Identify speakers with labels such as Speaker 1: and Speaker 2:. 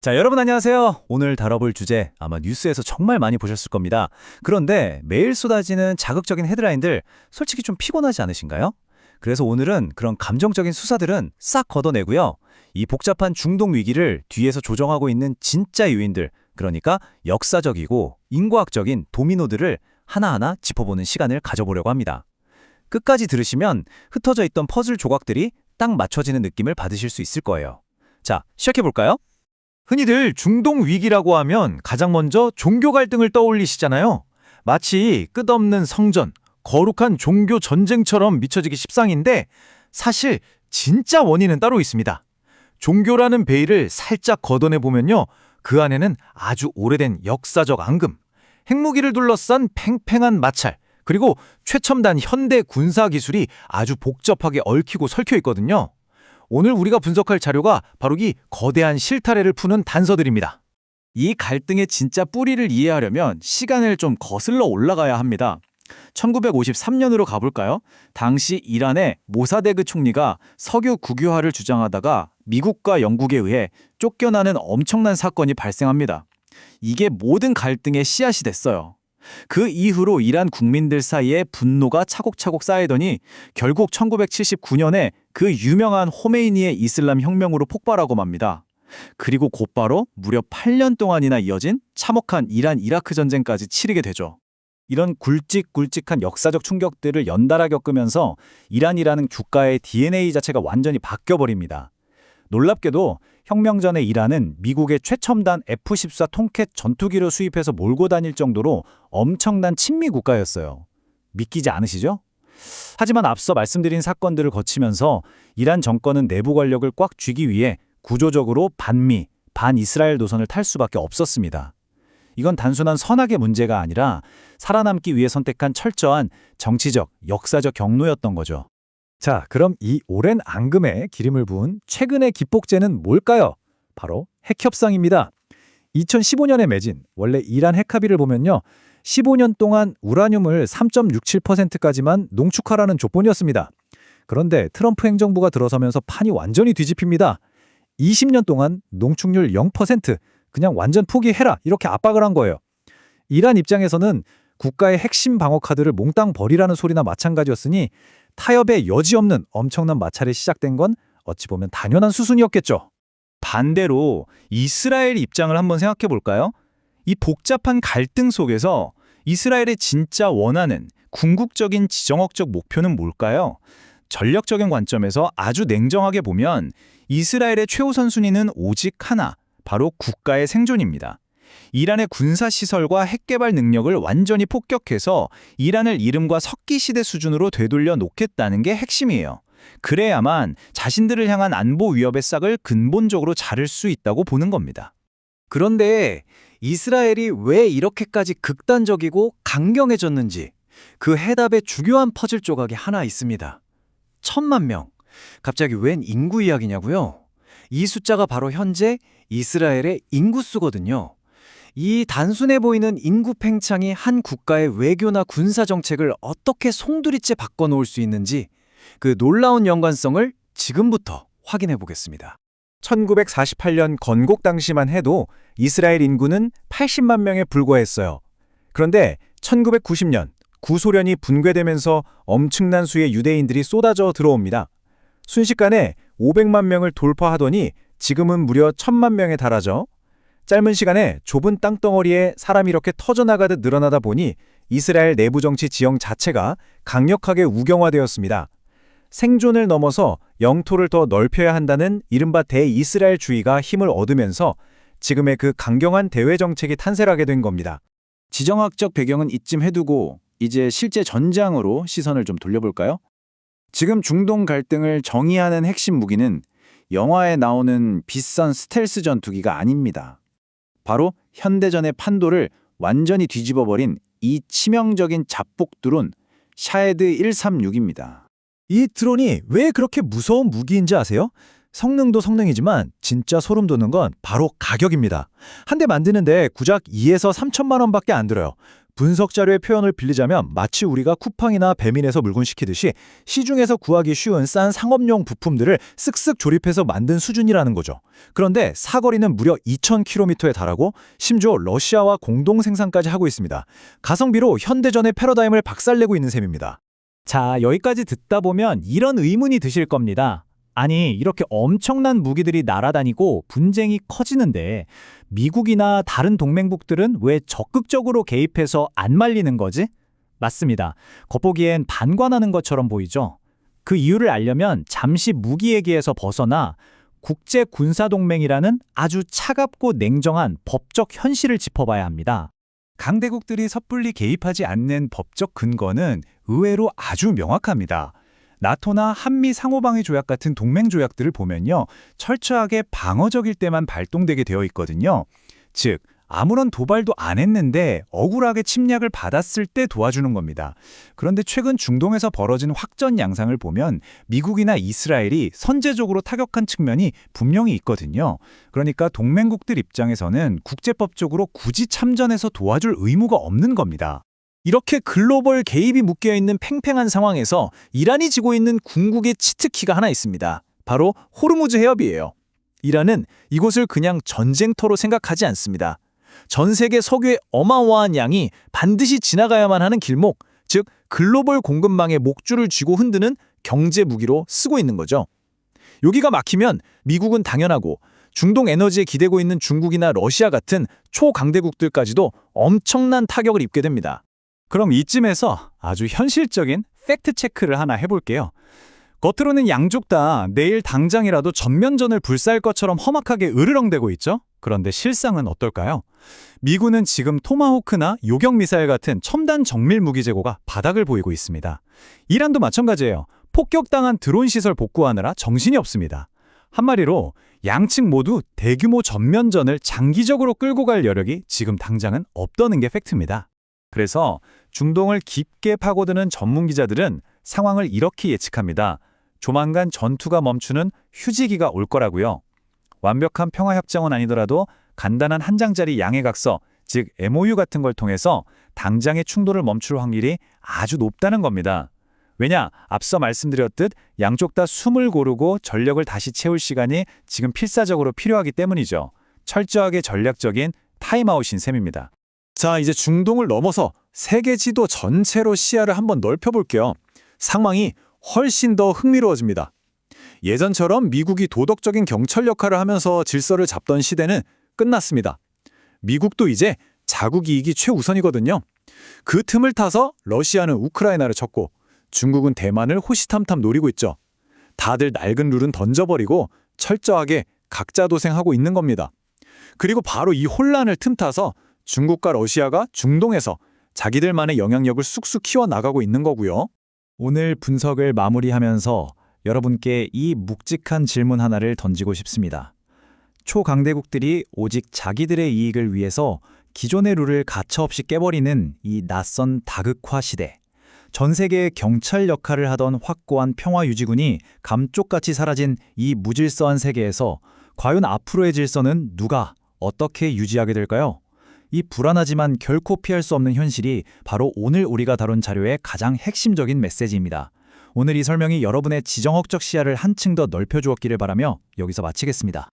Speaker 1: 자, 여러분 안녕하세요. 오늘 다뤄볼 주제 아마 뉴스에서 정말 많이 보셨을 겁니다. 그런데 매일 쏟아지는 자극적인 헤드라인들 솔직히 좀 피곤하지 않으신가요? 그래서 오늘은 그런 감정적인 수사들은 싹 걷어내고요. 이 복잡한 중동 위기를 뒤에서 조정하고 있는 진짜 요인들, 그러니까 역사적이고 인과학적인 도미노들을 하나하나 짚어보는 시간을 가져보려고 합니다. 끝까지 들으시면 흩어져 있던 퍼즐 조각들이 딱 맞춰지는 느낌을 받으실 수 있을 거예요. 자, 시작해볼까요? 흔히들 중동 위기라고 하면 가장 먼저 종교 갈등을 떠올리시잖아요. 마치 끝없는 성전, 거룩한 종교 전쟁처럼 비춰지기 십상인데 사실 진짜 원인은 따로 있습니다. 종교라는 베일을 살짝 걷어내보면요. 그 안에는 아주 오래된 역사적 앙금, 핵무기를 둘러싼 팽팽한 마찰, 그리고 최첨단 현대 군사 기술이 아주 복잡하게 얽히고 설켜 있거든요. 오늘 우리가 분석할 자료가 바로 이 거대한 실타래를 푸는 단서들입니다. 이 갈등의 진짜 뿌리를 이해하려면 시간을 좀 거슬러 올라가야 합니다. 1953년으로 가볼까요? 당시 이란의 모사데그 총리가 석유 국유화를 주장하다가 미국과 영국에 의해 쫓겨나는 엄청난 사건이 발생합니다. 이게 모든 갈등의 씨앗이 됐어요. 그 이후로 이란 국민들 사이에 분노가 차곡차곡 쌓이더니 결국 1979년에 그 유명한 호메이니의 이슬람 혁명으로 폭발하고 맙니다. 그리고 곧바로 무려 8년 동안이나 이어진 참혹한 이란-이라크 전쟁까지 치르게 되죠. 이런 굵직굵직한 역사적 충격들을 연달아 겪으면서 이란이라는 국가의 DNA 자체가 완전히 바뀌어버립니다. 놀랍게도 혁명 전에 이란은 미국의 최첨단 F-14 통캣 전투기를 수입해서 몰고 다닐 정도로 엄청난 친미 국가였어요. 믿기지 않으시죠? 하지만 앞서 말씀드린 사건들을 거치면서 이란 정권은 내부 권력을 꽉 쥐기 위해 구조적으로 반미, 반이스라엘 노선을 탈 수밖에 없었습니다. 이건 단순한 선악의 문제가 아니라 살아남기 위해 선택한 철저한 정치적, 역사적 경로였던 거죠. 자, 그럼 이 오랜 앙금에 기름을 부은 최근의 기폭제는 뭘까요? 바로 핵협상입니다. 2015년에 맺은 원래 이란 핵합의를 보면요. 15년 동안 우라늄을 3.67%까지만 농축하라는 조건이었습니다. 그런데 트럼프 행정부가 들어서면서 판이 완전히 뒤집힙니다. 20년 동안 농축률 0%, 그냥 완전 포기해라 이렇게 압박을 한 거예요. 이란 입장에서는 국가의 핵심 방어 카드를 몽땅 버리라는 소리나 마찬가지였으니 타협의 여지 없는 엄청난 마찰이 시작된 건 어찌 보면 당연한 수순이었겠죠. 반대로 이스라엘 입장을 한번 생각해 볼까요? 이 복잡한 갈등 속에서 이스라엘의 진짜 원하는 궁극적인 지정학적 목표는 뭘까요? 전략적인 관점에서 아주 냉정하게 보면 이스라엘의 최우선 순위는 오직 하나, 바로 국가의 생존입니다. 이란의 군사시설과 핵개발 능력을 완전히 폭격해서 이란을 이른바 석기시대 수준으로 되돌려 놓겠다는 게 핵심이에요. 그래야만 자신들을 향한 안보 위협의 싹을 근본적으로 자를 수 있다고 보는 겁니다. 그런데 이스라엘이 왜 이렇게까지 극단적이고 강경해졌는지 그 해답의 중요한 퍼즐 조각이 하나 있습니다. 1,000만 명. 갑자기 웬 인구 이야기냐고요? 이 숫자가 바로 현재 이스라엘의 인구수거든요. 이 단순해 보이는 인구 팽창이 한 국가의 외교나 군사 정책을 어떻게 송두리째 바꿔놓을 수 있는지 그 놀라운 연관성을 지금부터 확인해 보겠습니다. 1948년 건국 당시만 해도 이스라엘 인구는 80만 명에 불과했어요. 그런데 1990년 구소련이 붕괴되면서 엄청난 수의 유대인들이 쏟아져 들어옵니다. 순식간에 500만 명을 돌파하더니 지금은 무려 1,000만 명에 달하죠. 짧은 시간에 좁은 땅덩어리에 사람이 이렇게 터져나가듯 늘어나다 보니 이스라엘 내부 정치 지형 자체가 강력하게 우경화되었습니다. 생존을 넘어서 영토를 더 넓혀야 한다는 이른바 대이스라엘주의가 힘을 얻으면서 지금의 그 강경한 대외 정책이 탄생하게 된 겁니다. 지정학적 배경은 이쯤 해두고 이제 실제 전장으로 시선을 좀 돌려볼까요? 지금 중동 갈등을 정의하는 핵심 무기는 영화에 나오는 비싼 스텔스 전투기가 아닙니다. 바로 현대전의 판도를 완전히 뒤집어버린 이 치명적인 자폭 드론 샤헤드 136입니다. 이 드론이 왜 그렇게 무서운 무기인지 아세요? 성능도 성능이지만 진짜 소름 돋는 건 바로 가격입니다. 한 대 만드는데 구작 2에서 3천만 원밖에 안 들어요.
Speaker 2: 분석 자료의 표현을 빌리자면 마치 우리가 쿠팡이나 배민에서 물건 시키듯이 시중에서 구하기 쉬운 싼 상업용 부품들을 쓱쓱 조립해서 만든 수준이라는 거죠. 그런데 사거리는 무려 2,000km에 달하고 심지어 러시아와 공동 생산까지 하고 있습니다. 가성비로 현대전의 패러다임을 박살내고 있는 셈입니다.
Speaker 1: 자, 여기까지 듣다 보면 이런 의문이 드실 겁니다. 아니, 이렇게 엄청난 무기들이 날아다니고 분쟁이 커지는데 미국이나 다른 동맹국들은 왜 적극적으로 개입해서 안 말리는 거지? 맞습니다. 겉보기엔 반관하는 것처럼 보이죠? 그 이유를 알려면 잠시 무기 얘기에서 벗어나 국제군사동맹이라는 아주 차갑고 냉정한 법적 현실을 짚어봐야 합니다. 강대국들이 섣불리 개입하지 않는 법적 근거는 의외로 아주 명확합니다. 나토나 한미 상호방위 조약 같은 동맹 조약들을 보면요, 철저하게 방어적일 때만 발동되게 되어 있거든요. 즉, 아무런 도발도 안 했는데 억울하게 침략을 받았을 때 도와주는 겁니다. 그런데 최근 중동에서 벌어진 확전 양상을 보면 미국이나 이스라엘이 선제적으로 타격한 측면이 분명히 있거든요. 그러니까 동맹국들 입장에서는 국제법적으로 굳이 참전해서 도와줄 의무가 없는 겁니다.
Speaker 2: 이렇게 글로벌 개입이 묶여있는 팽팽한 상황에서 이란이 지고 있는 궁극의 치트키가 하나 있습니다. 바로 호르무즈 해협이에요. 이란은 이곳을 그냥 전쟁터로 생각하지 않습니다. 전 세계 석유의 어마어마한 양이 반드시 지나가야만 하는 길목, 즉 글로벌 공급망의 목줄을 쥐고 흔드는 경제 무기로 쓰고 있는 거죠. 여기가 막히면 미국은 당연하고 중동 에너지에 기대고 있는 중국이나 러시아 같은 초강대국들까지도 엄청난 타격을 입게 됩니다.
Speaker 1: 그럼 이쯤에서 아주 현실적인 팩트 체크를 하나 해볼게요. 겉으로는 양쪽 다 내일 당장이라도 전면전을 불사할 것처럼 험악하게 으르렁대고 있죠? 그런데 실상은 어떨까요? 미군은 지금 토마호크나 요격 미사일 같은 첨단 정밀 무기 재고가 바닥을 보이고 있습니다. 이란도 마찬가지예요. 폭격당한 드론 시설 복구하느라 정신이 없습니다. 한마디로 양측 모두 대규모 전면전을 장기적으로 끌고 갈 여력이 지금 당장은 없다는 게 팩트입니다. 그래서 중동을 깊게 파고드는 전문 기자들은 상황을 이렇게 예측합니다. 조만간 전투가 멈추는 휴지기가 올 거라고요. 완벽한 평화협정은 아니더라도 간단한 한 장짜리 양해각서, 즉 MOU 같은 걸 통해서 당장의 충돌을 멈출 확률이 아주 높다는 겁니다. 왜냐? 앞서 말씀드렸듯 양쪽 다 숨을 고르고 전력을 다시 채울 시간이 지금 필사적으로 필요하기 때문이죠. 철저하게 전략적인 타임아웃인 셈입니다.
Speaker 2: 자, 이제 중동을 넘어서 세계 지도 전체로 시야를 한번 넓혀볼게요. 상황이 훨씬 더 흥미로워집니다. 예전처럼 미국이 도덕적인 경찰 역할을 하면서 질서를 잡던 시대는 끝났습니다. 미국도 이제 자국 이익이 최우선이거든요. 그 틈을 타서 러시아는 우크라이나를 쳤고 중국은 대만을 호시탐탐 노리고 있죠. 다들 낡은 룰은 던져버리고 철저하게 각자 도생하고 있는 겁니다. 그리고 바로 이 혼란을 틈타서 중국과 러시아가 중동에서 자기들만의 영향력을 쑥쑥 키워나가고 있는 거고요.
Speaker 1: 오늘 분석을 마무리하면서 여러분께 이 묵직한 질문 하나를 던지고 싶습니다. 초강대국들이 오직 자기들의 이익을 위해서 기존의 룰을 가차없이 깨버리는 이 낯선 다극화 시대. 전 세계의 경찰 역할을 하던 확고한 평화유지군이 감쪽같이 사라진 이 무질서한 세계에서 과연 앞으로의 질서는 누가 어떻게 유지하게 될까요? 이 불안하지만 결코 피할 수 없는 현실이 바로 오늘 우리가 다룬 자료의 가장 핵심적인 메시지입니다. 오늘 이 설명이 여러분의 지정학적 시야를 한층 더 넓혀주었기를 바라며 여기서 마치겠습니다.